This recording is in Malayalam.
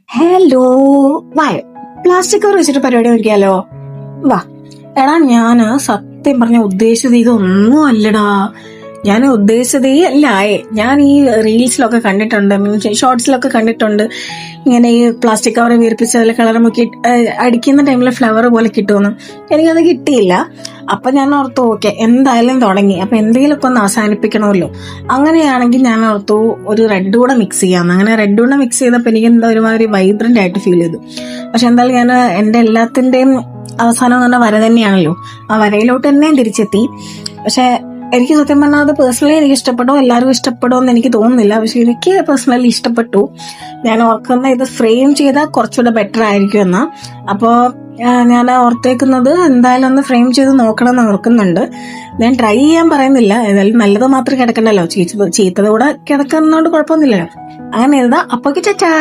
ഹലോ, വായോ പ്ലാസ്റ്റിക് കവർ വെച്ചിട്ട് പരിപാടി നോക്കിയാലോ? വാ. എടാ, ഞാന് സത്യം പറഞ്ഞ ഉദ്ദേശിച്ചത് ഇതൊന്നും അല്ലടാ. ഞാൻ ഉദ്ദേശിച്ചതേ അല്ലായേ. ഞാൻ ഈ റീൽസിലൊക്കെ കണ്ടിട്ടുണ്ട്, മീൻസ് ഷോർട്സിലൊക്കെ കണ്ടിട്ടുണ്ട്, ഇങ്ങനെ ഈ പ്ലാസ്റ്റിക് കവർ വീർപ്പിച്ച് അതിൽ കളർ മുക്കി അടിക്കുന്ന ടൈമിൽ ഫ്ലവർ പോലെ കിട്ടുമെന്ന്. എനിക്കത് കിട്ടിയില്ല. അപ്പൊ ഞാൻ ഓർത്തു, ഓക്കെ എന്തായാലും തുടങ്ങി, അപ്പൊ എന്തെങ്കിലുമൊക്കെ ഒന്ന് അവസാനിപ്പിക്കണമല്ലോ. അങ്ങനെയാണെങ്കിൽ ഞാൻ ഓർത്തു ഒരു റെഡ് കൂടെ മിക്സ് ചെയ്യാന്ന്. അങ്ങനെ റെഡ് കൂടെ മിക്സ് ചെയ്തപ്പോൾ എനിക്ക് എന്താ ഒരുമാതിരി വൈബ്രന്റ് ആയിട്ട് ഫീൽ ചെയ്തു. പക്ഷെ എന്തായാലും ഞാൻ എന്റെ എല്ലാത്തിന്റെയും അവസാനം എന്ന് പറഞ്ഞാൽ വര തന്നെയാണല്ലോ, ആ വരയിലോട്ട് തന്നെ തിരിച്ചെത്തി. പക്ഷെ എനിക്ക് സത്യം പറഞ്ഞാൽ അത് പേഴ്സണലി എനിക്ക് ഇഷ്ടപ്പെട്ടോ, എല്ലാവർക്കും ഇഷ്ടപ്പെടുമോ എന്ന് എനിക്ക് തോന്നുന്നില്ല. പക്ഷെ എനിക്ക് പേഴ്സണലി ഇഷ്ടപ്പെട്ടു. ഞാൻ ഓർക്കുന്ന ഇത് ഫ്രെയിം ചെയ്താൽ കുറച്ചുകൂടെ ബെറ്റർ ആയിരിക്കും എന്നാ. അപ്പോൾ ഞാൻ ഓർത്തേക്കുന്നത് എന്തായാലും ഒന്ന് ഫ്രെയിം ചെയ്ത് നോക്കണം എന്ന് ഓർക്കുന്നുണ്ട്. ഞാൻ ട്രൈ ചെയ്യാൻ പറയുന്നില്ല, ഏതായാലും നല്ലത് മാത്രം കിടക്കണ്ടല്ലോ, ചീത്തത് കൂടെ കിടക്കുന്നതുകൊണ്ട് കുഴപ്പമൊന്നുമില്ലല്ലോ. അങ്ങനെ എഴുതാം. അപ്പൊ ചാ.